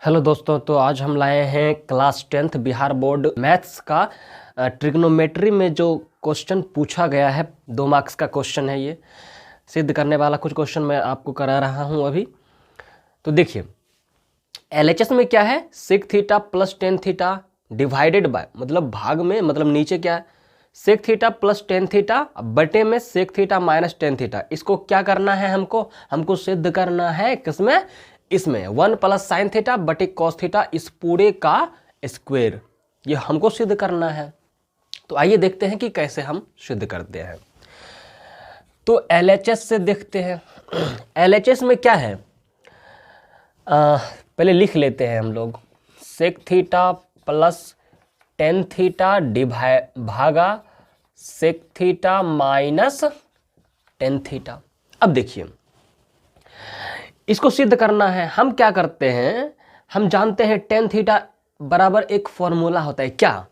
Hello दोस्तों, तो आज हम लाए हैं class 10th Bihar board maths का ट्रिग्नोमेट्री में जो क्वेश्चन पूछा गया है। 2 मार्क्स का क्वेश्चन है। ये सिद्ध करने वाला कुछ क्वेश्चन मैं आपको करा रहा हूं अभी। तो देखिए, एलएचएस में क्या है, sec theta plus ten theta divided by, मतलब भाग में, मतलब नीचे क्या है, sec theta plus ten theta बटे में sec theta minus ten theta. इसको क्या करना है, हमको सिद्ध करना है किसमें, इसमें 1 प्लस साइन थीटा बटे कॉस थीटा, इस पूरे का स्क्वायर, ये हमको सिद्ध करना है। तो आइए देखते हैं कि कैसे हम सिद्ध करते हैं। तो एलएचएस से देखते हैं। एलएचएस में क्या है, पहले लिख लेते हैं हम लोग, sec theta plus ten theta भागा sec theta minus ten theta. अब देखिए, इसको सिद्ध करना है। हम क्या करते हैं, हम जानते हैं टेन थीटा बराबर एक फॉर्मूला होता है। क्या,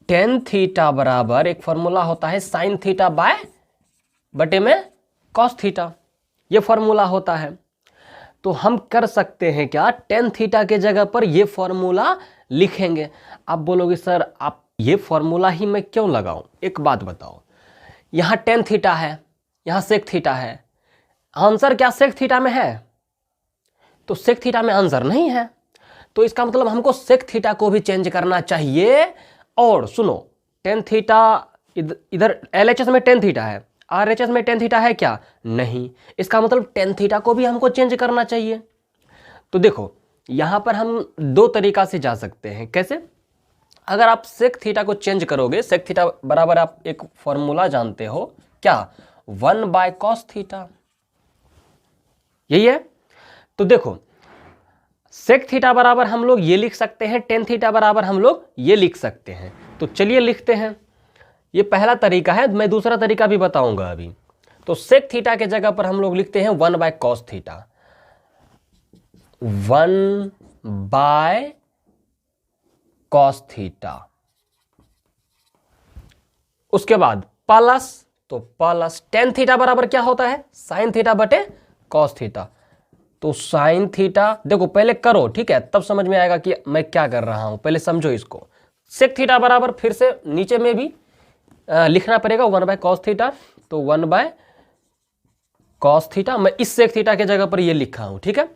टेन थीटा बराबर एक फॉर्मूला होता है साइन थीटा बाय बटे में कॉस थीटा, ये फॉर्मूला होता है। तो हम कर सकते हैं क्या, टेन थीटा के जगह पर ये फॉर्मूला लिखेंगे। आप बोलोगे सर आप ये फॉर्मूला ही मैं क्यों लगाऊं, एक बात बताओ, यहां टेन थीटा है, यहां सेक थीटा है, आंसर क्या सेक थीटा में है, तो सेक थीटा में आंसर नहीं है। तो इसका मतलब हमको सेक थीटा को भी चेंज करना चाहिए। और सुनो, टेन थीटा इधर एलएचएस में टेन थीटा है, आरएचएस में टेन थीटा है क्या, नहीं। इसका मतलब टेन थीटा को भी हमको चेंज करना चाहिए। तो देखो, यहां पर हम 2 तरीका से जा सकते हैं। कैसे, अगर आप सेक थीटा को चेंज करोगे, सेक थीटा बराबर आप एक फॉर्मूला जानते हो क्या, 1 बाय कॉस थीटा, यही है। तो देखो, सेक थीटा बराबर हम लोग ये लिख सकते हैं, टेन थीटा बराबर हम लोग ये लिख सकते हैं। तो चलिए लिखते हैं, ये पहला तरीका है, मैं दूसरा तरीका भी बताऊंगा अभी। तो सेक थीटा के जगह पर हम लोग लिखते हैं 1 by cos theta, 1 by cos theta, उसके बाद प्लस, तो प्लस टेन थीटा बराबर क्या होता है, साइन थीटा बटे कॉस थीटा। तो साइन थीटा, देखो पहले करो, ठीक है, तब समझ में आएगा कि मैं क्या कर रहा हूं, पहले समझो इसको। सेक थीटा बराबर फिर से नीचे में भी लिखना पड़ेगा 1 बाय कॉस थीटा, तो 1 बाय कॉस थीटा, मैं इस सेक थीटा के जगह पर ये लिखा हूं, ठीक है।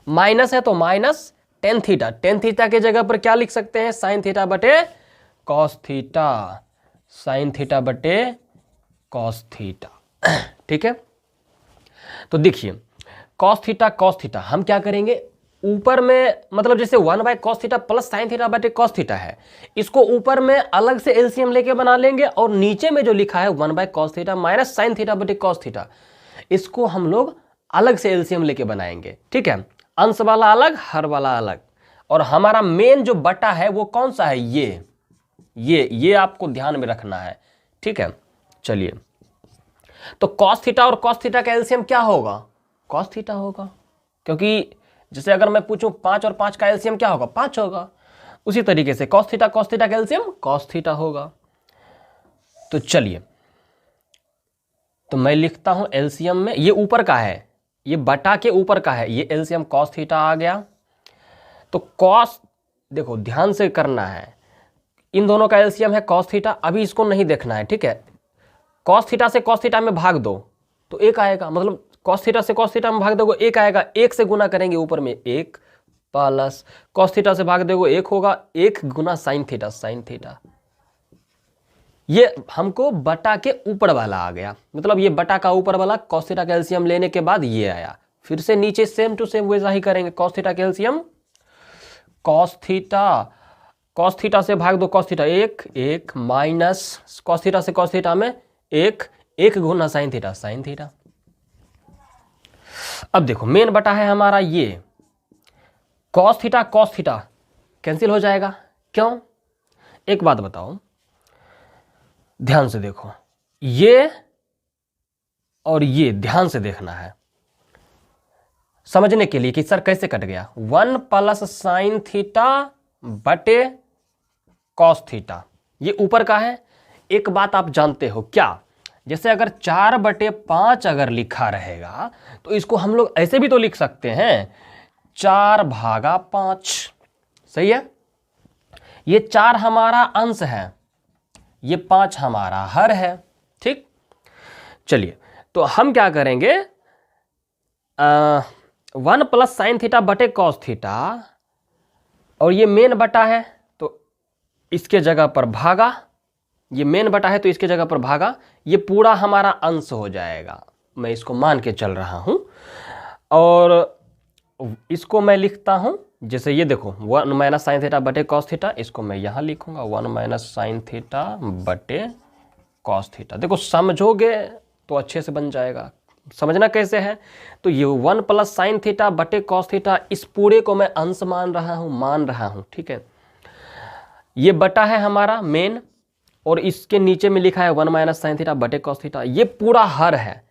माइनस है तो minus tan theta, tan theta के जगह पर क्या लिख सकते हैं, साइन थीटा बटे कॉस थीटा, साइन थीटा बटे कॉस थीटा, ठीक है। तो देखिए, कॉस थीटा हम क्या करेंगे, ऊपर में, मतलब जैसे 1 by cos theta plus sine theta बटे कॉस थीटा है, इसको ऊपर में अलग से एलसीएम लेके बना लेंगे, और नीचे में जो लिखा है 1 by cos theta minus sine theta बटे कॉस थीटा, इसको हम लोग अलग से एलसीएम लेके बनाएंगे, ठीक है। अंश वाला अलग, हर वाला अलग। और हमारा मेन जो बटा है वो कौन सा है, ये आपको ध्यान में रखना है, ठीक है। चलिए, तो कॉस थीटा और कॉस थीटा का एलसीएम क्या होगा, कॉस थीटा होगा, क्योंकि जैसे अगर मैं पूछूं 5 और 5 का एलसीएम क्या होगा, 5 होगा। उसी तरीके से कॉस थीटा का एलसीएम कॉस थीटा होगा। तो चलिए, तो मैं लिखता हूं एलसीएम में, ये ऊपर का है, ये बटा के ऊपर का है, ये एलसीएम कॉस थीटा आ गया। तो कॉस, देखो ध्यान से करना है, इन दोनों का एलसीएम है कॉस थीटा, अभी इसको नहीं देखना है, ठीक है। कॉस थीटा से कॉस थीटा में भाग दो तो 1 आएगा, मतलब कॉस थीटा से कॉस थीटा में भाग दोगे 1 आएगा, 1 से गुना करेंगे ऊपर में 1, प्लस कॉस थीटा से भाग दोगे 1 होगा, 1 गुना साइन थीटा, ये हमको बटा के ऊपर वाला आ गया, मतलब ये बटा का ऊपर वाला कॉस थीटा का एलसीएम लेने के बाद ये आया। फिर से नीचे सेम टू सेम वैसा ही करेंगे, कॉस थीटा का एलसीएम कॉस थीटा से भाग दो cos theta 1 minus cos theta से कॉस थीटा में 1 गुना साइन थीटा। अब देखो, मेन बटा है हमारा ये कॉस थीटा कैंसिल हो जाएगा, क्यों, एक बात बताओ, ध्यान से देखो, ये और ये ध्यान से देखना है समझने के लिए कि सर कैसे कट गया। 1 प्लस साइन थीटा बटे कॉस थीटा, ये ऊपर का है। एक बात आप जानते हो क्या, जैसे अगर 4/5 अगर लिखा रहेगा तो इसको हम लोग ऐसे भी तो लिख सकते हैं, 4/5। सही है। ये 4 हमारा अंश है, ये 5 हमारा हर है। ठीक, चलिए तो हम क्या करेंगे, 1 प्लस साइन थीटा बटे कॉस थीटा, और ये मेन बटा है तो इसके जगह पर भागा, ये मेन बटा है तो इसके जगह पर भागा, ये पूरा हमारा अंश हो जाएगा। मैं इसको मान के चल रहा हूं और इसको मैं लिखता हूं, जैसे ये देखो 1 माइनस साइन थीटा बटे कॉस थीटा, इसको मैं यहां लिखूंगा 1 माइनस साइन थीटा बटे कॉस थीटा। देखो समझोगे तो अच्छे से बन जाएगा। समझना कैसे है, तो ये 1 प्लस साइन थीटा बटे कॉस थीटा, इस पूरे को मैं अंश मान रहा हूं। ठीक है, ये बटा है हमारा मेन, और इसके नीचे में लिखा है 1 माइनस साइन थीटा बटे कॉस थीटा, ये पूरा हर है।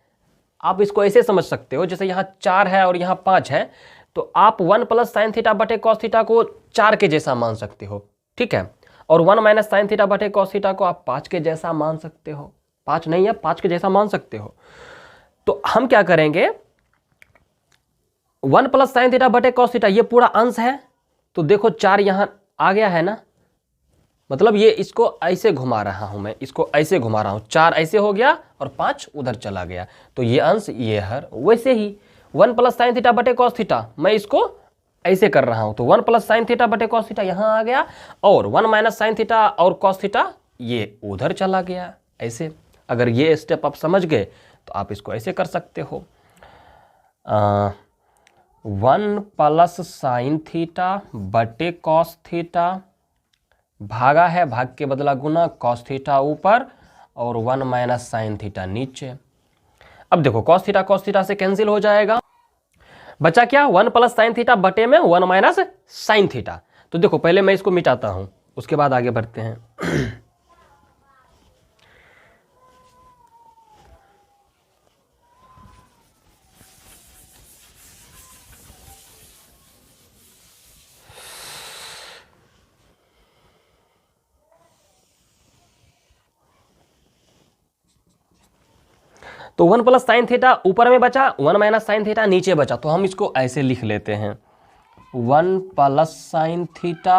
आप इसको ऐसे समझ सकते हो, जैसे यहाँ 4 है और यहाँ 5 है, तो आप 1 प्लस साइन थीटा बटे कॉस थीटा को 4 के जैसा मान सकते हो। ठीक है, और 1 माइनस साइन थीटा बटे कॉस थीटा को आप 5 के जैसा मान सकते हो। 5 नहीं है, 5 के जैसा मान सकते हो। तो हम क्या करेंगे, 1 प्लस साइन थीटा बटे कॉस थीटा ये पूरा अंश है, तो देखो 4 यहां आ गया है ना, मतलब ये इसको ऐसे घुमा रहा हूं, मैं इसको ऐसे घुमा रहा हूं, 4 ऐसे हो गया और 5 उधर चला गया, तो ये अंश ये हर। वैसे ही 1 प्लस साइन थीटा बटे कॉस थीटा मैं इसको ऐसे कर रहा हूं, तो 1 प्लस साइन थीटा बटे कॉस थीटा यहां आ गया, और 1 माइनस साइन थीटा और कॉस थीटा ये उधर चला गया। ऐसे अगर ये स्टेप आप समझ गए तो आप इसको ऐसे कर सकते हो, 1 प्लस साइन थीटा बटे कॉस थीटा, भागा है, भाग के बदला गुना, कॉस थीटा ऊपर और 1 माइनस साइन थीटा नीचे। अब देखो कॉस थीटा से कैंसिल हो जाएगा, बचा क्या, 1 प्लस साइन थीटा बटे में 1 माइनस साइन थीटा। तो देखो पहले मैं इसको मिटाता हूं, उसके बाद आगे बढ़ते हैं। तो 1 प्लस साइन थीटा ऊपर में बचा, 1 माइनस साइन थीटा नीचे बचा, तो हम इसको ऐसे लिख लेते हैं, 1 प्लस साइन थीटा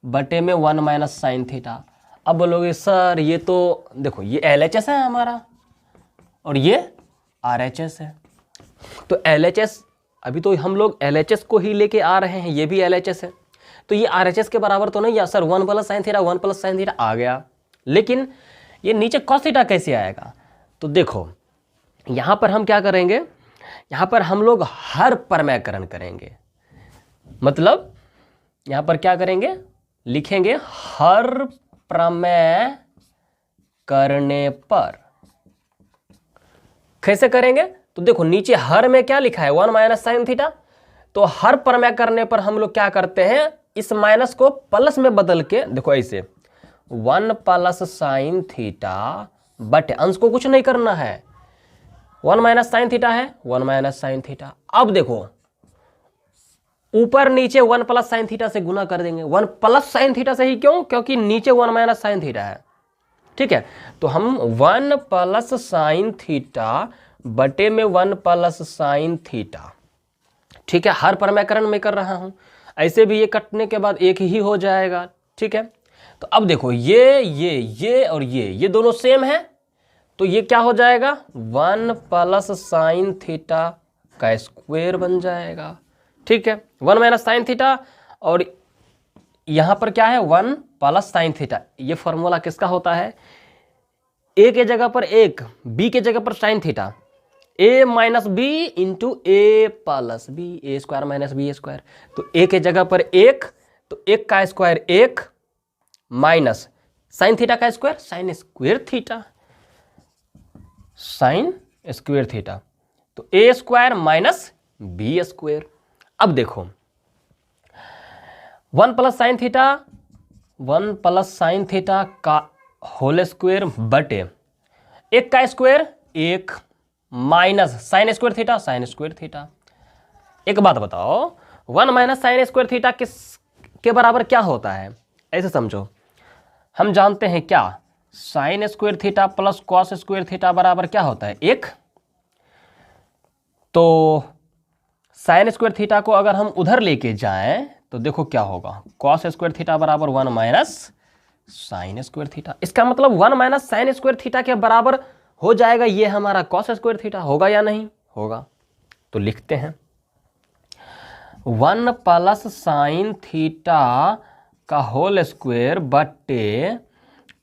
बटे में 1 माइनस साइन थीटा। अब बोलोगे सर ये तो देखो ये LHS है हमारा और ये RHS है, तो LHS अभी तो हम लोग LHS को ही लेके आ रहे हैं, ये भी LHS है, तो ये RHS के बराबर तो नहीं है sir. 1 plus sine theta 1 plus sine theta आ गया, लेकिन ये नीचे कॉस थीटा कैसे आएगा। तो देखो यहां पर हम क्या करेंगे, यहां पर हम लोग हर प्रमेयकरण करेंगे, मतलब यहां पर क्या करेंगे, लिखेंगे हर प्रमेय करने पर। कैसे करेंगे, तो देखो नीचे हर में क्या लिखा है 1 माइनस साइन थीटा, तो हर प्रमेय करने पर हम लोग क्या करते हैं, इस माइनस को प्लस में बदल के, देखो ऐसे 1 प्लस साइन थीटा बटे, अंश को कुछ नहीं करना है, 1 माइनस साइन थीटा है 1 माइनस साइन थीटा। अब देखो ऊपर नीचे 1 प्लस साइन थीटा से गुना कर देंगे, 1 प्लस साइन थीटा से ही, क्यों, क्योंकि नीचे 1 माइनस साइन थीटा है। ठीक है, तो हम 1 प्लस साइन थीटा बटे में 1 प्लस साइन थीटा, ठीक है, हर प्रमेयकरण में कर रहा हूं, ऐसे भी ये कटने के बाद एक ही हो जाएगा। ठीक है, तो अब देखो ये और ये दोनों सेम है, तो ये क्या हो जाएगा, 1 प्लस साइन थीटा का स्क्वायर बन जाएगा। ठीक है, 1 माइनस साइन थीटा, और यहां पर क्या है 1 प्लस साइन थीटा। ये फॉर्मूला किसका होता है, ए के जगह पर 1, बी के जगह पर साइन थीटा, ए माइनस बी इंटू ए प्लस बी, ए स्क्वायर माइनस बी स्क्वायर। तो ए के जगह पर 1, तो 1 का स्क्वायर 1 माइनस साइन थीटा का square sine square theta, sine square theta, तो ए स्क्वायर माइनस बी स्क्वायर। अब देखो 1 plus sine theta 1 plus sine theta का होल स्क्वायर बटे 1 का square 1 minus sine square theta sine square theta. एक बात बताओ, 1 माइनस साइन स्क्वायर थीटा किस के बराबर क्या होता है, ऐसे समझो, हम जानते हैं क्या, sine square theta plus cos square theta बराबर क्या होता है 1। तो साइन स्क्वायर थीटा को अगर हम उधर लेके जाएं तो देखो क्या होगा, कॉस स्क्वायर थीटा बराबर 1 माइनस साइन स्क्वायर थीटा। इसका मतलब 1 माइनस साइन स्क्वायर थीटा के बराबर हो जाएगा ये हमारा कॉस स्क्वायर थीटा, होगा या नहीं होगा। तो लिखते हैं 1 प्लस साइन थीटा का होल स्क्वायर बटे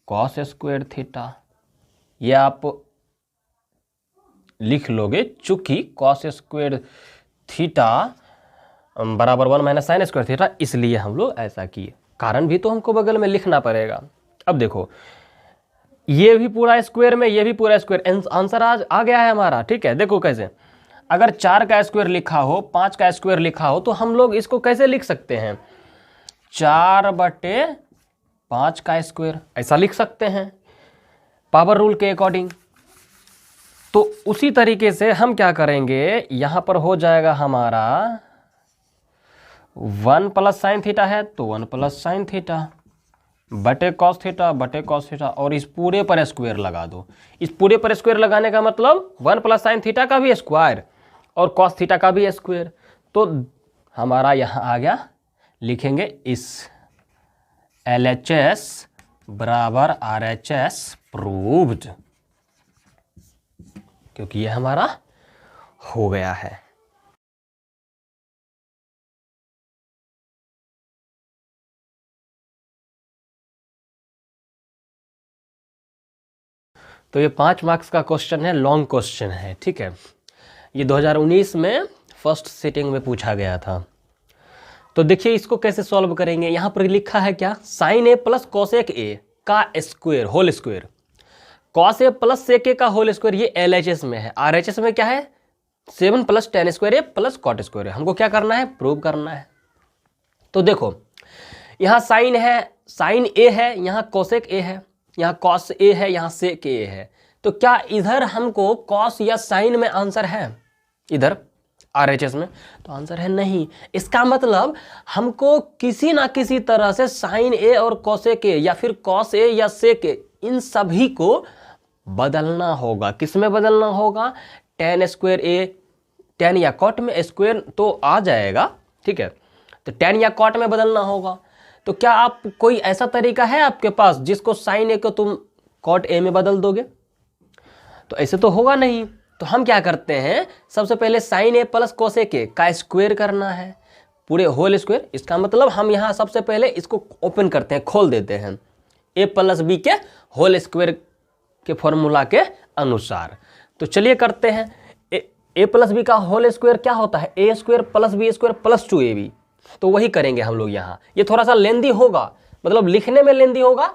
कॉस स्क्वायर थीटा। ये आप लिख लोगे, चूंकि कॉस स्क्वायर थीटा बराबर 1 माइनस साइन स्क्वायर थीटा, इसलिए हम लोग ऐसा किए। कारण भी तो हमको बगल में लिखना पड़ेगा। अब देखो ये भी पूरा स्क्वायर में, ये भी पूरा स्क्वायर, आंसर आज आ गया है हमारा। ठीक है, देखो कैसे, अगर 4 का स्क्वायर लिखा हो, 5 का स्क्वायर लिखा हो, तो हम लोग इसको कैसे लिख सकते हैं, 4 बटे 5 का स्क्वायर, ऐसा लिख सकते हैं पावर रूल के अकॉर्डिंग। तो उसी तरीके से हम क्या करेंगे, यहां पर हो जाएगा हमारा 1 प्लस साइन थीटा है तो 1 प्लस साइन थीटा बटे कॉस थीटा, और इस पूरे पर स्क्वायर लगा दो। इस पूरे पर स्क्वायर लगाने का मतलब 1 प्लस साइन थीटा का भी स्क्वायर और कॉस थीटा का भी स्क्वायर। तो हमारा यहाँ आ गया, लिखेंगे इस LHS बराबर RHS प्रूव्ड, क्योंकि ये हमारा हो गया है। तो ये 5 मार्क्स का क्वेश्चन है, लॉन्ग क्वेश्चन है। ठीक है, ये 2019 में फर्स्ट सिटिंग में पूछा गया था। तो देखिए इसको कैसे सॉल्व करेंगे। यहाँ पर लिखा है क्या, sine A plus cosec A का square whole square, cos A plus sec A का होल स्क्वायर, ये LHS में है। RHS में क्या है, 7 plus ten square A plus cot square है। हमको क्या करना है, प्रूव करना है। तो देखो यहाँ साइन है, साइन ए है, यहाँ कोसेक ए है, यहाँ कॉस ए है, यहाँ सेक ए है। तो क्या इधर हमको कॉस या साइन में आंसर है, इधर RHS में? तो आंसर है नहीं। इसका मतलब हमको किसी ना किसी तरह से साइन ए और कोसेक ए या फिर कॉस ए या सेक ए, इन सभी को बदलना होगा। किस में बदलना होगा, टेन स्क्वायर ए, टेन या कॉट में, स्क्वायर तो आ जाएगा। ठीक है, तो टेन या कॉट में बदलना होगा। तो क्या आप कोई ऐसा तरीका है आपके पास जिसको साइन ए को तुम कॉट ए में बदल दोगे? तो ऐसे तो होगा नहीं। तो हम क्या करते हैं, सबसे पहले sine A plus cosec A का स्क्वायर करना है, पूरे होल स्क्वायर। इसका मतलब हम यहाँ सबसे पहले इसको ओपन करते हैं, खोल देते हैं, ए प्लस बी के होल स्क्वायर के फॉर्मूला के अनुसार। तो चलिए करते हैं। ए प्लस बी का होल स्क्वायर क्या होता है, A square plus B square plus 2ab। तो वही करेंगे हम लोग यहाँ। ये थोड़ा सा लेंदी होगा, मतलब लिखने में लेंदी होगा,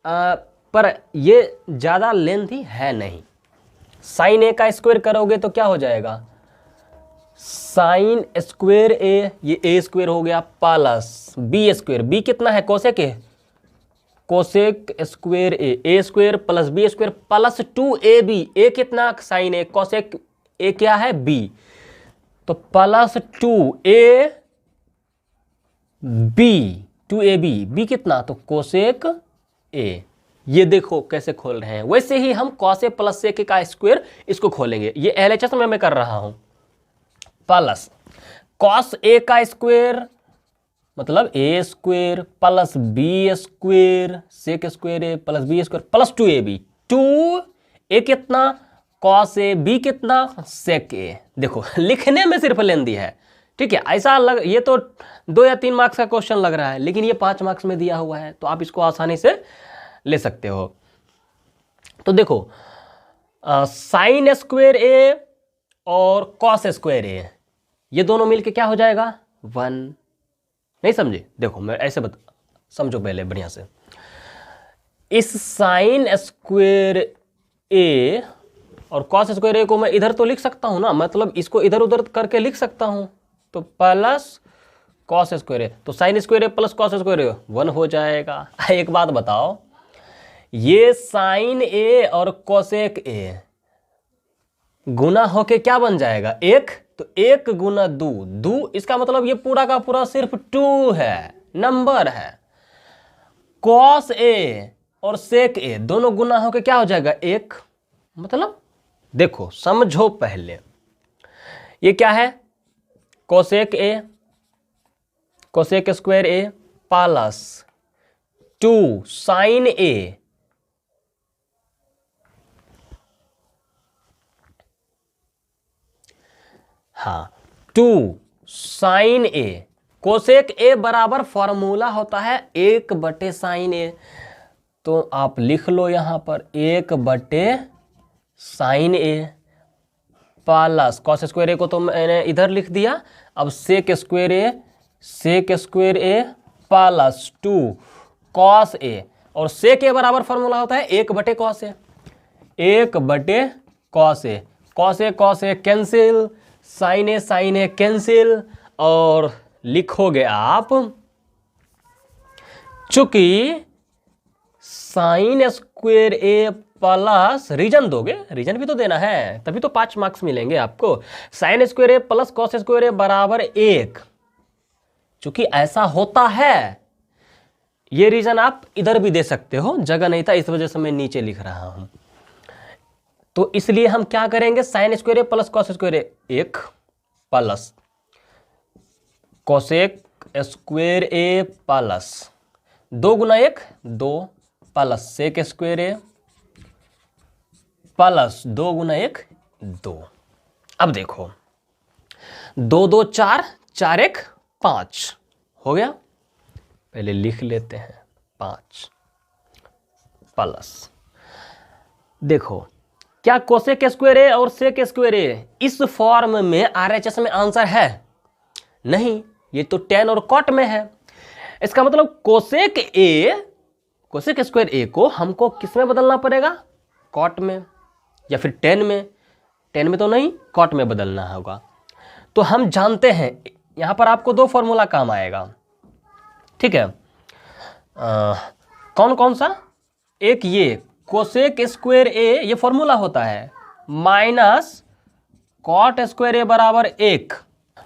पर ये ज़्यादा लेंदी है नहीं। साइन ए का स्क्वायर करोगे तो क्या हो जाएगा, साइन स्क्वायर ए, ये ए स्क्वायर हो गया, प्लस बी स्क्वायर, बी कितना है cosec A, cosec square A square plus B square plus 2ab, A कितना साइन ए, कोसेक ए क्या है बी, तो plus 2a B, 2ab, B कितना, तो कोसेक ए। ये देखो कैसे खोल रहे हैं, वैसे ही हम कॉस ए प्लस सेक का स्क्वायर इसको खोलेंगे। ये LHS में मैं कर रहा हूं, प्लस कॉस ए का स्क्वायर मतलब A square plus B square sec square A plus B square plus 2ab, 2a कितना कॉस ए, बी कितना सेक ए। देखो लिखने में सिर्फ लेंदी है। ठीक है, ऐसा लग, ये तो 2 या 3 मार्क्स का क्वेश्चन लग रहा है, लेकिन ये 5 मार्क्स में दिया हुआ है, तो आप इसको आसानी से ले सकते हो। तो देखो साइन स्क्वायर ए और कॉस स्क्वायर ए, ये दोनों मिलके क्या हो जाएगा 1। नहीं समझे? देखो मैं ऐसे समझो पहले बढ़िया से। इस साइन स्क्वायर ए और कॉस स्क्वायर ए को मैं इधर तो लिख सकता हूं ना, मतलब इसको इधर उधर करके लिख सकता हूं। तो प्लस कॉस स्क्वायर ए, तो sine square A plus cos square ए 1 हो जाएगा। एक बात बताओ, ये साइन ए और कोसेक ए गुना होके क्या बन जाएगा 1, तो 1 गुना 2, इसका मतलब ये पूरा का पूरा सिर्फ 2 है, नंबर है। कॉस ए और सेक ए दोनों गुना होके क्या हो जाएगा 1, मतलब देखो समझो पहले, ये क्या है cosec A cosec square A plus 2 sine A हाँ 2 साइन ए। कोसेक ए बराबर फॉर्मूला होता है 1/साइन ए, तो आप लिख लो यहां पर 1/साइन ए प्लस कॉस स्क्वायर ए को तो मैंने इधर लिख दिया, अब सेक square A plus 2 cos A, और सेक ए बराबर फॉर्मूला होता है 1/कॉस ए, 1/कॉस ए। Cos A cancel, sign A cancel, और लिखोगे आप चूंकि sine square A plus reason दोगे, रीजन भी तो देना है तभी तो 5 मार्क्स मिलेंगे आपको। Sine square A plus cos square ए बराबर 1, चूंकि ऐसा होता है। ये रीजन आप इधर भी दे सकते हो, जगह नहीं था इस वजह से मैं नीचे लिख रहा हूं। तो इसलिए हम क्या करेंगे, sine square A plus cos square A 1 plus cosec square A plus 2 Guna 1 2 plus sec square A plus 2 गुना 1 2। अब देखो 2 2 4 4 1 5 हो गया, पहले लिख लेते हैं 5 प्लस, देखो क्या कोसेक स्क्वायर ए और सेक स्क्वायर ए इस फॉर्म में आरएचएस में आंसर है? नहीं, ये तो tan और cot में है। इसका मतलब कोसेक स्क्वायर ए को हमको किस में बदलना पड़ेगा, cot में या फिर tan में तो नहीं, cot में बदलना होगा। तो हम जानते हैं यहां पर आपको 2 फॉर्मूला काम आएगा, ठीक है। कौन कौन सा? एक ये कोसेक स्क्वायर ए, ये फॉर्मूला होता है माइनस कॉट स्क्वायर ए बराबर 1,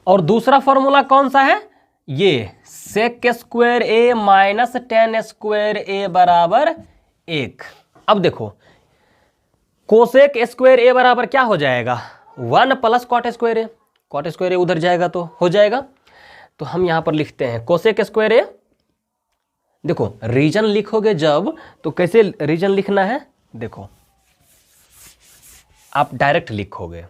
और दूसरा फॉर्मूला कौन सा है, ये सेक स्क्वायर ए माइनस tan स्क्वायर ए बराबर 1। अब देखो कोसेक स्क्वायर ए बराबर क्या हो जाएगा, 1 प्लस कॉट स्क्वायर ए, कॉट स्क्वायर ए उधर जाएगा तो हो जाएगा। तो हम यहां पर लिखते हैं कोसेक स्क्वायर ए, देखो रीजन लिखोगे जब तो कैसे रीजन लिखना है, देखो आप डायरेक्ट लिखोगे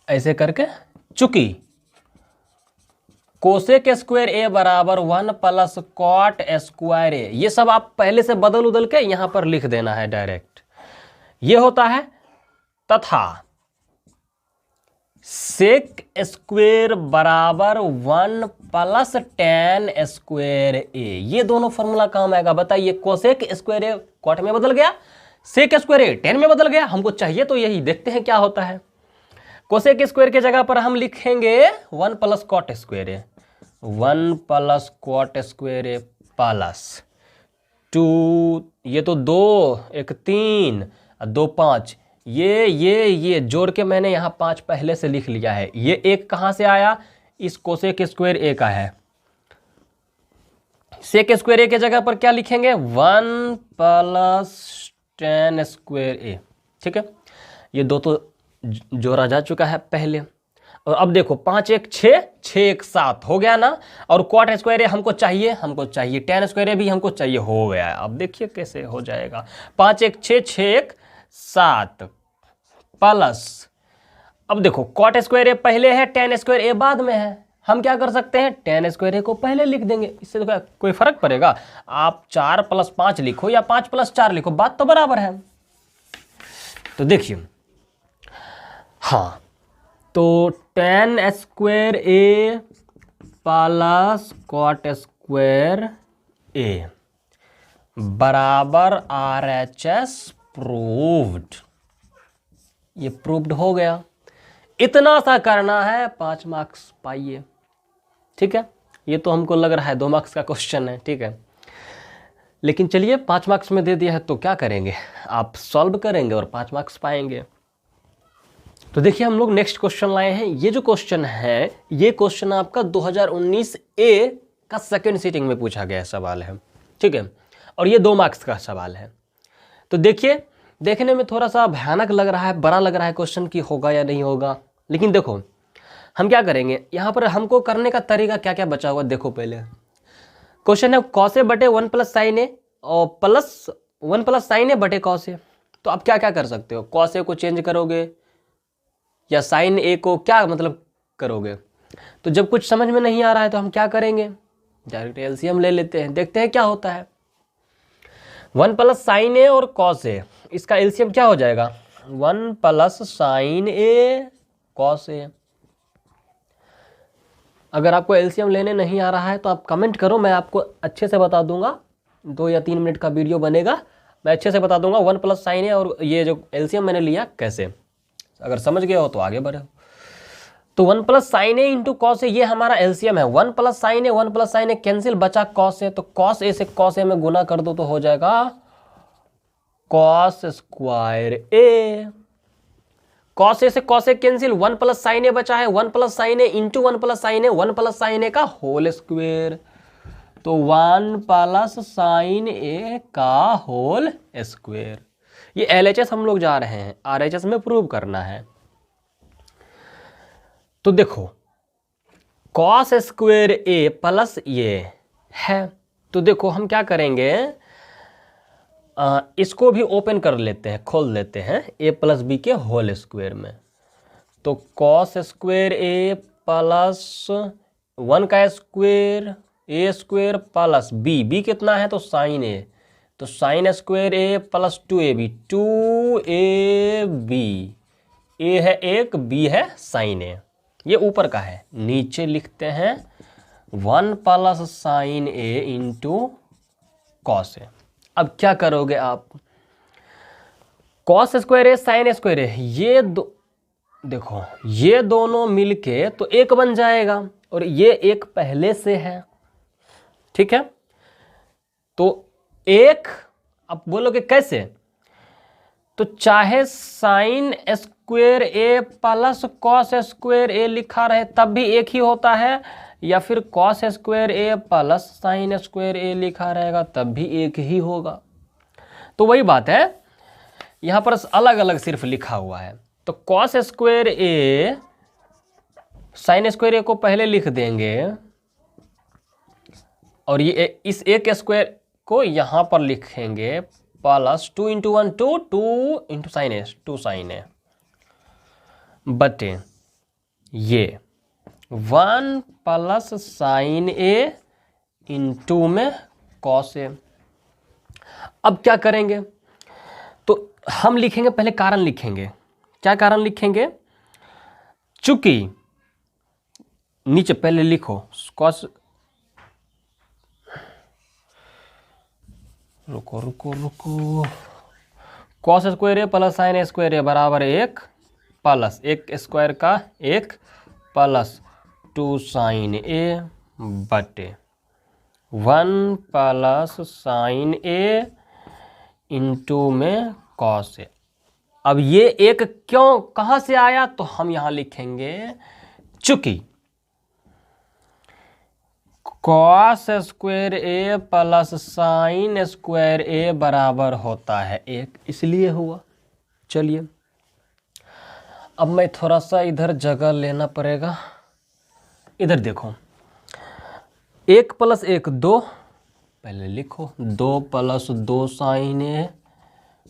ऐसे करके, चूंकि कोसेक स्क्वायर ए बराबर 1 प्लस कॉट स्क्वायर ए, ये सब आप पहले से बदल उदल के यहां पर लिख देना है डायरेक्ट, ये होता है। तथा सेक स्क्वायर बराबर 1 प्लस tan स्क्वायर ए, ये दोनों फॉर्मूला काम आएगा। बताइए कोसेक स्क्वायर ए कॉट में बदल गया, सेक स्क्वायर ए tan में बदल गया, हमको चाहिए तो यही, देखते हैं क्या होता है। कोसेक स्क्वायर के जगह पर हम लिखेंगे 1 plus cot square A, 1 plus cot square A plus 2, ये तो 2 1 3 2 5, ये जोड़ के मैंने यहां 5 पहले से लिख लिया है। ये 1 कहां से आया, इस कोसेक स्क्वायर ए का है। सेक स्क्वायर ए के जगह पर क्या लिखेंगे, 1 प्लस tan स्क्वायर ए, ठीक है। ये 2 तो जोड़ा जा चुका है पहले, और अब देखो 5 1 6 6 1 7 हो गया ना, और कॉट स्क्वायर ए हमको चाहिए tan स्क्वायर ए भी हमको चाहिए, हो गया है। अब देखिए कैसे हो जाएगा, 5 1 6 6 1 7 प्लस, अब देखो कॉट स्क्वायर ए पहले है, tan स्क्वायर ए बाद में है, हम क्या कर सकते हैं, tan स्क्वायर ए को पहले लिख देंगे, इससे तो कोई फर्क पड़ेगा। आप 4 प्लस 5 लिखो या 5 प्लस 4 लिखो, बात तो बराबर है। तो देखिए हाँ, तो tan square A plus cot square ए बराबर RHS प्रूव्ड, ये प्रूव्ड हो गया। इतना सा करना है, 5 मार्क्स पाइए, ठीक है। ये तो हमको लग रहा है 2 मार्क्स का क्वेश्चन है, ठीक है, लेकिन चलिए 5 मार्क्स में दे दिया है तो क्या करेंगे, आप सॉल्व करेंगे और 5 मार्क्स पाएंगे। तो देखिए हम लोग नेक्स्ट क्वेश्चन लाए हैं। ये जो क्वेश्चन है, ये क्वेश्चन आपका 2019 ए का सेकेंड सीटिंग में पूछा गया सवाल है, ठीक है, और ये 2 मार्क्स का सवाल है। तो देखिए देखने में थोड़ा सा भयानक लग रहा है, बड़ा लग रहा है क्वेश्चन कि होगा या नहीं होगा, लेकिन देखो हम क्या करेंगे यहाँ पर, हमको करने का तरीका क्या क्या बचा हुआ देखो। पहले क्वेश्चन है कॉस ए बटे 1 प्लस साइन ए और प्लस 1 प्लस साइन ए बटे कॉस ए। तो आप क्या क्या कर सकते हो, कॉस ए को चेंज करोगे या साइन ए को क्या मतलब करोगे। तो जब कुछ समझ में नहीं आ रहा है तो हम क्या करेंगे, डायरेक्ट एलसीएम ले लेते हैं, देखते हैं क्या होता है। 1 प्लस साइन ए और कॉस ए, इसका एलसीएम क्या हो जाएगा, 1 plus sign A cos A. अगर आपको एलसीएम लेने नहीं आ रहा है तो आप कमेंट करो, मैं आपको अच्छे से बता दूंगा। 2 या 3 मिनट का वीडियो बनेगा, मैं अच्छे से बता दूंगा 1 प्लस साइन ए और ये जो एलसीएम मैंने लिया कैसे। अगर समझ गए हो तो आगे बढ़े। तो 1 plus sign A into cos A, ये हमारा एलसीएम है। 1 प्लस साइन ए 1 प्लस साइन ए कैंसिल, बचा कॉस ए। तो कॉस ए से कॉस ए में गुना कर दो तो हो जाएगा cos square A. Cos A से cos A cancel, 1 plus sign ए बचा है, 1 प्लस साइन ए इंटू 1 प्लस साइन ए, 1 प्लस साइन ए का होल स्क्वायर। तो 1 प्लस साइन ए का होल स्क्वायर। ये एलएचएस हम लोग जा रहे हैं, आरएचएस में प्रूव करना है। तो देखो कॉस स्क्वायर ए प्लस ये है, तो देखो हम क्या करेंगे, इसको भी ओपन कर लेते हैं, खोल लेते हैं ए प्लस बी के होल स्क्वायर में। तो कॉस स्क्वायर ए प्लस 1 का square A square plus B, B कितना है तो साइन ए, तो sine square A plus 2ab, 2ab, ए है 1, बी है साइन ए, ये ऊपर का है। नीचे लिखते हैं 1 plus sign A into cos A. अब क्या करोगे आप, कॉस स्क्वायर ए साइन स्क्वायर ए, ये देखो ये दोनों मिलके तो एक बन जाएगा और ये एक पहले से है, ठीक है। तो एक, आप बोलोगे कैसे, तो चाहे sine square A plus cos square ए लिखा रहे तब भी एक ही होता है, या फिर cos square A plus sine square ए लिखा रहेगा तब भी एक ही होगा। तो वही बात है, यहां पर अलग अलग सिर्फ लिखा हुआ है। तो कॉस स्क्वायर ए साइन स्क्वायर ए को पहले लिख देंगे और ये इस एक स्क्वायर को यहां पर लिखेंगे प्लस 2 इंटू 1 2, 2 इंटू साइन ए 2 साइन ए बटे ये 1 प्लस साइन ए इंटू में कॉस ए। अब क्या करेंगे, तो हम लिखेंगे पहले कारण लिखेंगे। क्या कारण लिखेंगे, चूंकि नीचे पहले लिखो कॉस, रुको रुको रुको, cos square A plus sine square ए बराबर 1 प्लस 1 स्क्वायर का 1 प्लस 2 साइन ए बटे 1 प्लस साइन ए इंटू में कॉस ए। अब ये एक क्यों कहां से आया, तो हम यहां लिखेंगे चूंकि cos square A plus sine square ए बराबर होता है 1, इसलिए हुआ। चलिए अब मैं थोड़ा सा इधर जगह लेना पड़ेगा। इधर देखो 1 प्लस 1 2, पहले लिखो 2 प्लस 2 साइन ए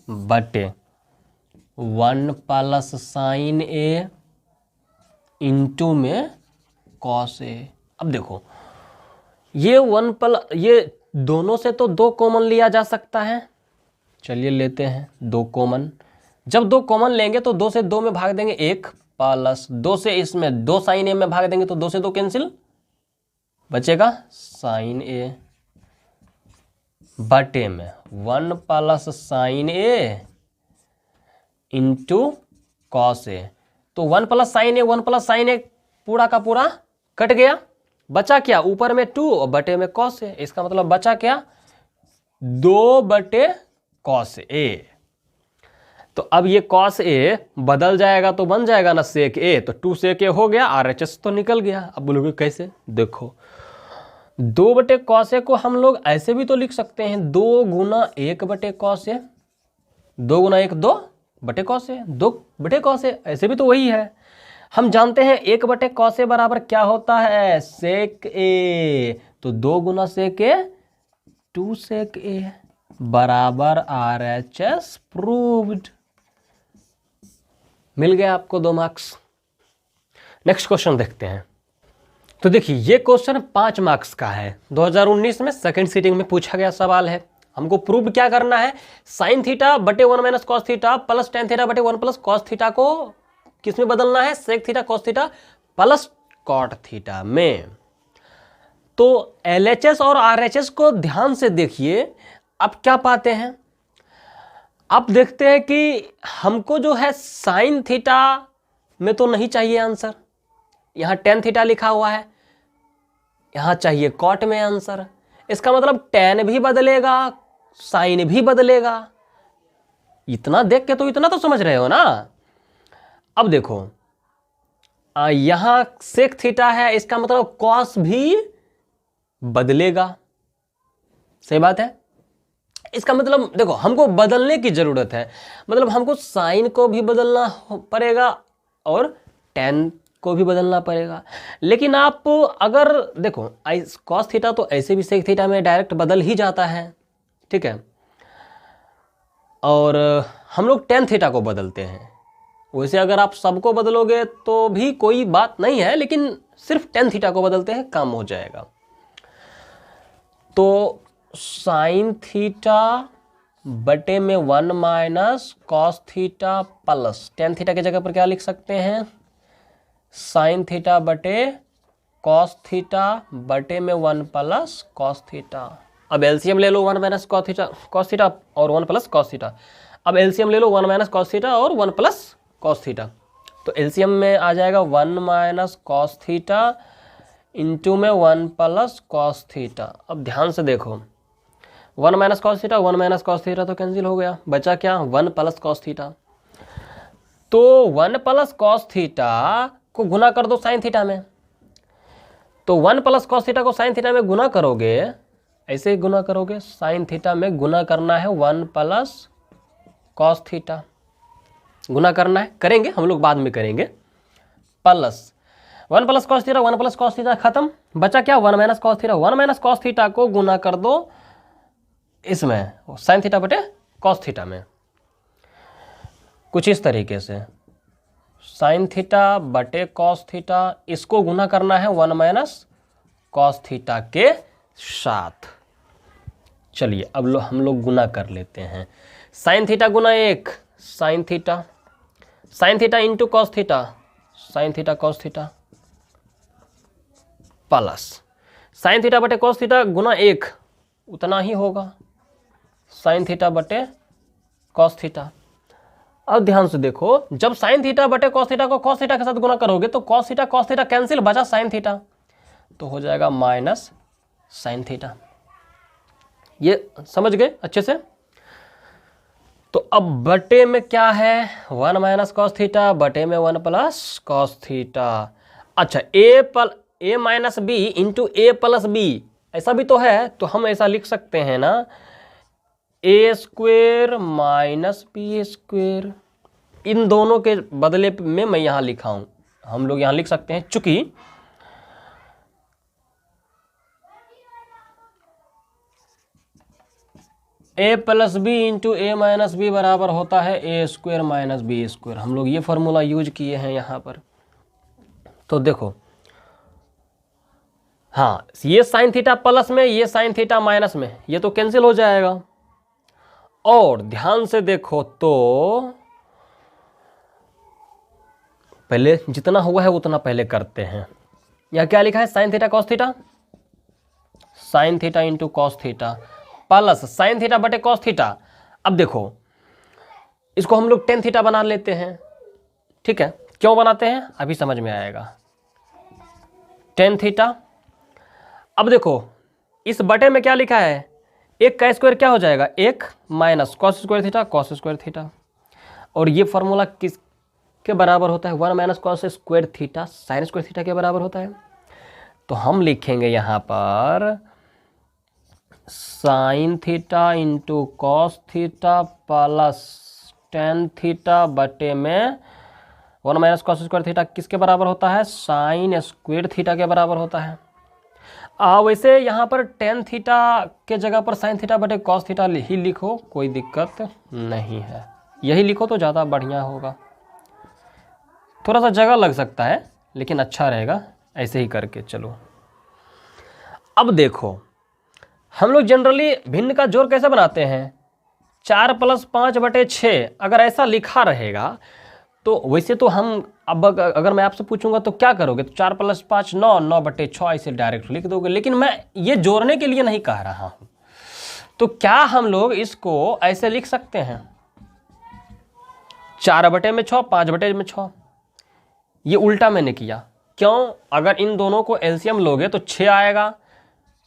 बटे 1 प्लस साइन ए इंटू में कॉस ए। अब देखो ये 1 प्लस, ये दोनों से तो 2 कॉमन लिया जा सकता है, चलिए लेते हैं 2 कॉमन। जब 2 कॉमन लेंगे तो 2 से 2 में भाग देंगे 1 प्लस 2 से इसमें 2 साइन ए में भाग देंगे तो 2 से 2 कैंसिल, बचेगा साइन ए बटे में 1 plus sign A into cos A. तो 1 प्लस साइन ए 1 प्लस साइन ए पूरा का पूरा कट गया, बचा क्या, ऊपर में 2 और बटे में कॉस ए। इसका मतलब बचा क्या, 2 बटे कॉस ए। तो अब ये कॉस ए बदल जाएगा तो बन जाएगा ना सेक ए, तो 2 सेक ए हो गया, आरएचएस तो निकल गया। अब बोलोगे कैसे, देखो 2 बटे कॉस ए को हम लोग ऐसे भी तो लिख सकते हैं, 2 गुना 1 बटे कॉस ए, 2 गुना 1 2 बटे कॉस ए, 2 बटे कॉस ए, ऐसे भी तो वही है। हम जानते हैं 1 बटे कॉस ए बराबर क्या होता है, सेक ए। तो 2 गुना सेक ए 2 सेक ए बराबर RHS प्रूव्ड। मिल गया आपको 2 मार्क्स। नेक्स्ट क्वेश्चन देखते हैं। तो देखिए ये क्वेश्चन 5 मार्क्स का है, 2019 में सेकंड सीटिंग में पूछा गया सवाल है। हमको प्रूव क्या करना है, साइन थीटा बटे 1 minus cos theta plus ten theta बटे 1 प्लस कॉस थीटा को किस में बदलना है, sec theta cos theta plus cot theta में। तो LHS और RHS को ध्यान से देखिए। अब क्या पाते हैं, अब देखते हैं कि हमको जो है साइन थीटा में तो नहीं चाहिए आंसर, यहां टेन थीटा लिखा हुआ है, यहां चाहिए कॉट में आंसर। इसका मतलब टेन भी बदलेगा साइन भी बदलेगा। इतना देख के तो इतना तो समझ रहे हो ना। अब देखो यहां सेक थीटा है, इसका मतलब कॉस भी बदलेगा, सही बात है। इसका मतलब देखो हमको बदलने की जरूरत है, मतलब हमको साइन को भी बदलना पड़ेगा और टेन को भी बदलना पड़ेगा। लेकिन आप अगर देखो कॉस थीटा तो ऐसे भी सेक थीटा में डायरेक्ट बदल ही जाता है, ठीक है। और हम लोग टेन थीटा को बदलते हैं। वैसे अगर आप सबको बदलोगे तो भी कोई बात नहीं है, लेकिन सिर्फ टेन थीटा को बदलते हैं, काम हो जाएगा। तो साइन थीटा बटे में 1 minus cos theta plus tan theta की जगह पर क्या लिख सकते हैं, साइन थीटा बटे कॉस थीटा बटे में 1 प्लस कॉस थीटा। अब एलसीएम ले लो 1 माइनस कॉस थीटा और 1 प्लस कॉस थीटा। अब एलसीएम ले लो 1 माइनस कॉस थीटा और 1 प्लस कॉस थीटा। तो एलसीएम में आ जाएगा 1 माइनस कॉस थीटा इंटू में 1 प्लस कॉस थीटा। अब ध्यान से देखो 1 minus cos theta 1 minus cos theta तो कैंसिल हो गया, बचा क्या 1 प्लस कॉस थीटा। तो 1 प्लस कॉस थीटा को गुना कर दो साइन थीटा में। तो 1 प्लस कॉस थीटा को साइन थीटा में गुना करोगे, ऐसे गुना करोगे, साइन थीटा में गुना करना है 1 प्लस कॉस थीटा, गुना करना है, करेंगे हम लोग बाद में करेंगे। Plus 1 plus cos theta 1 plus cos theta खत्म, बचा क्या 1 minus cos theta. 1 minus cos theta को गुना कर दो इसमें साइन थीटा बटे कॉस थीटा में, कुछ इस तरीके से साइन थीटा बटे कॉस थीटा, इसको गुना करना है 1 माइनस कॉस थीटा के साथ। चलिए अब हम लोग गुना कर लेते हैं। साइन थीटा गुना 1 sine theta into cos theta, sine theta cos theta plus sine theta बटे कॉस थीटा गुना 1 उतना ही होगा, साइन थीटा बटे कॉस थीटा। अब ध्यान से देखो जब साइन थीटा बटे कॉस थीटा को कॉस थीटा के साथ गुना करोगे तो कॉस थीटा कैंसिल, बचा साइन थीटा, तो हो जाएगा माइनस साइन थीटा। ये समझ गए अच्छे से। तो अब बटे में क्या है 1 माइनस कॉस थीटा बटे में 1 प्लस कॉस थीटा। अच्छा ए माइनस बी इंटू ए प्लस बी, ऐसा भी तो है, तो हम ऐसा लिख सकते हैं ना, ए स्क्वेयर माइनस बी स्क्वेयर। इन दोनों के बदले में मैं यहां लिखा हूं, हम लोग यहां लिख सकते हैं, चूंकि ए प्लस बी इंटू ए माइनस बी बराबर होता है ए स्क्वेयर माइनस बी स्क्वेयर। हम लोग ये फॉर्मूला यूज किए हैं यहां पर। तो देखो हाँ, ये साइन थीटा प्लस में ये साइन थीटा माइनस में, ये तो कैंसिल हो जाएगा। और ध्यान से देखो तो पहले जितना हुआ है उतना पहले करते हैं। यह क्या लिखा है sine theta cos theta, sine theta into cos theta plus sine theta बटे कॉस थीटा। अब देखो इसको हम लोग टेन थीटा बना लेते हैं, ठीक है। क्यों बनाते हैं अभी समझ में आएगा। टेन थीटा, अब देखो इस बटे में क्या लिखा है, एक का स्क्वायर क्या हो जाएगा 1 minus cos square theta cos square theta. और ये फॉर्मूला किस के बराबर होता है 1 minus cos square theta sine square theta के बराबर होता है। तो हम लिखेंगे यहां पर sine theta into cos theta plus ten theta बटे में 1 माइनस कॉस स्क्वायर थीटा किसके बराबर होता है, साइन स्क्वायर थीटा के बराबर होता है। वैसे यहाँ पर टेन थीटा के जगह पर साइन थीटा बटे कॉस थीटा ही लिखो, कोई दिक्कत नहीं है, यही लिखो तो ज़्यादा बढ़िया होगा। थोड़ा सा जगह लग सकता है लेकिन अच्छा रहेगा ऐसे ही करके। चलो अब देखो, हम लोग जनरली भिन्न का जोड़ कैसे बनाते हैं, 4 + 5 बटे 6 अगर ऐसा लिखा रहेगा तो वैसे तो हम अब अगर मैं आपसे पूछूंगा तो क्या करोगे, तो 4 + 5 9, 9 बटे 6 ऐसे डायरेक्ट लिख दोगे, लेकिन मैं ये जोड़ने के लिए नहीं कह रहा हूं। तो क्या हम लोग इसको ऐसे लिख सकते हैं 4 बटे में 6, 5 बटे में 6, ये उल्टा मैंने किया। क्यों, अगर इन दोनों को एलसीएम लोगे तो 6 आएगा।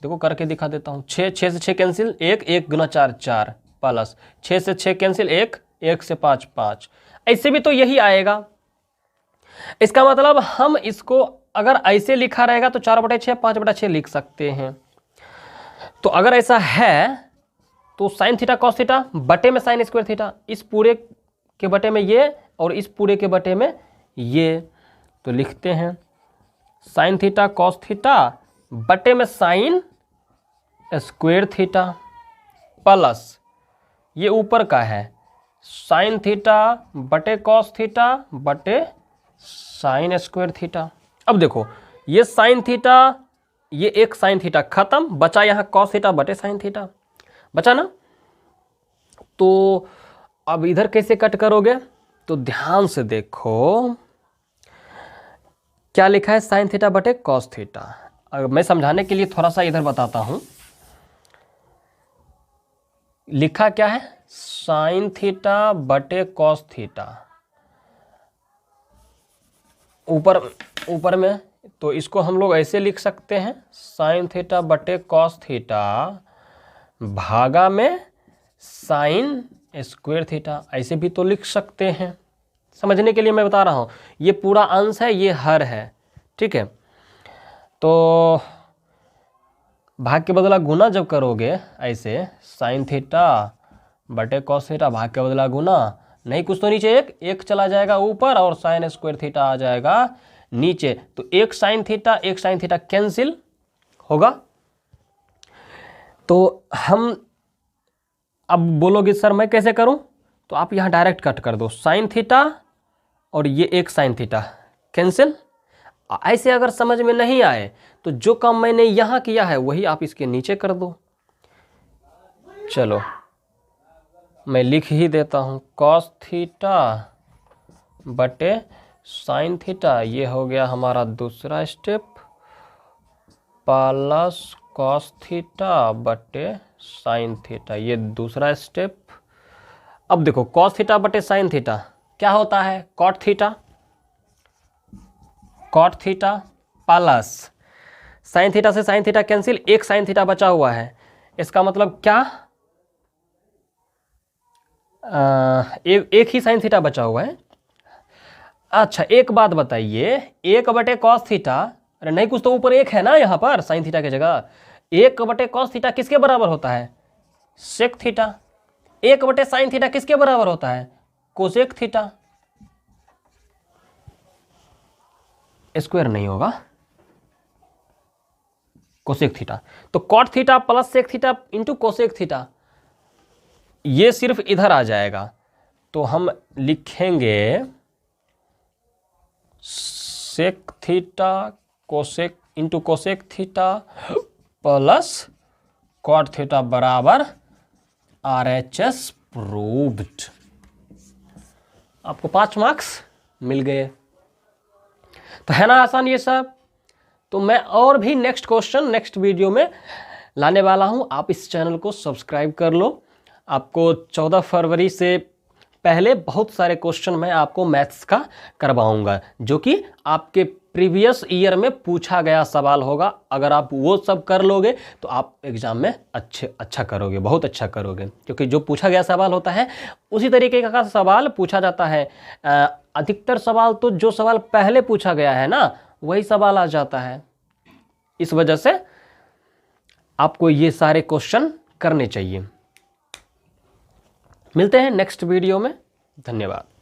देखो करके दिखा देता हूँ, 6 से 6 कैंसिल, 1 1 गुना 4 4 प्लस 6 से 6 कैंसिल, 1 1 से 5 5, ऐसे भी तो यही आएगा। इसका मतलब हम इसको अगर ऐसे लिखा रहेगा तो 4 बटे 6 5 बटा 6 लिख सकते हैं। तो अगर ऐसा है तो साइन थीटा कॉस थीटा बटे में साइन स्क्वायर थीटा, इस पूरे के बटे में ये और इस पूरे के बटे में ये, तो लिखते हैं साइन थीटा कॉस थीटा बटे में साइन स्क्वायर थीटा प्लस ये ऊपर का है साइन थीटा बटे कॉस थीटा बटे साइन स्क्वायर थीटा। अब देखो ये साइन थीटा, ये एक साइन थीटा खत्म, बचा यहाँ कॉस थीटा बटे साइन थीटा, बचा ना। तो अब इधर कैसे कट करोगे, तो ध्यान से देखो क्या लिखा है, साइन थीटा बटे कॉस थीटा। अगर मैं समझाने के लिए थोड़ा सा इधर बताता हूं, लिखा क्या है, साइन थीटा बटे कॉस थीटा ऊपर में, तो इसको हम लोग ऐसे लिख सकते हैं साइन थीटा बटे कॉस थीटा भागा में साइन स्क्वायर थीटा, ऐसे भी तो लिख सकते हैं। समझने के लिए मैं बता रहा हूँ, ये पूरा अंश है, ये हर है, ठीक है। तो भाग के बदला गुना जब करोगे ऐसे, साइन थीटा बटे कॉस थीटा भाग के बदला गुना, नहीं कुछ तो नीचे एक चला जाएगा ऊपर और साइन स्क्वायर थीटा आ जाएगा नीचे, तो एक साइन थीटा कैंसिल होगा। तो हम अब बोलोगे सर मैं कैसे करूं, तो आप यहां डायरेक्ट कट कर दो, साइन थीटा और ये एक साइन थीटा कैंसिल। ऐसे अगर समझ में नहीं आए तो जो काम मैंने यहां किया है वही आप इसके नीचे कर दो। चलो मैं लिख ही देता हूं, कॉस थीटा बटे साइन थीटा, ये हो गया हमारा दूसरा स्टेप, प्लस कॉस थीटा बटे साइन थीटा, ये दूसरा स्टेप। अब देखो कॉस थीटा बटे साइन थीटा क्या होता है, cot theta plus sine theta से साइन थीटा कैंसिल, एक साइन थीटा बचा हुआ है, इसका मतलब क्या, एक ही साइन थीटा बचा हुआ है। अच्छा एक बात बताइए, 1 बटे कॉस थीटा, अरे नहीं कुछ तो ऊपर एक है ना यहाँ पर साइन थीटा की जगह, 1 बटे कॉस थीटा किसके बराबर होता है, सेक थीटा। 1 बटे साइन थीटा किसके बराबर होता है, कोसेक थीटा। स्क्वायर नहीं होगा, कोसेक थीटा। तो cot theta plus sec theta into cosec theta, ये सिर्फ इधर आ जाएगा। तो हम लिखेंगे sec theta cosec into cosec theta plus cot theta बराबर RHS प्रूव्ड। आपको 5 मार्क्स मिल गए। तो है ना आसान ये सब। तो मैं और भी नेक्स्ट क्वेश्चन नेक्स्ट वीडियो में लाने वाला हूं, आप इस चैनल को सब्सक्राइब कर लो। आपको 14 फरवरी से पहले बहुत सारे क्वेश्चन मैं आपको मैथ्स का करवाऊंगा, जो कि आपके प्रीवियस ईयर में पूछा गया सवाल होगा। अगर आप वो सब कर लोगे तो आप एग्जाम में अच्छा करोगे, बहुत अच्छा करोगे, क्योंकि जो पूछा गया सवाल होता है उसी तरीके का सवाल पूछा जाता है। अधिकतर सवाल तो जो सवाल पहले पूछा गया है ना वही सवाल आ जाता है। इस वजह से आपको ये सारे क्वेश्चन करने चाहिए। मिलते हैं नेक्स्ट वीडियो में। धन्यवाद।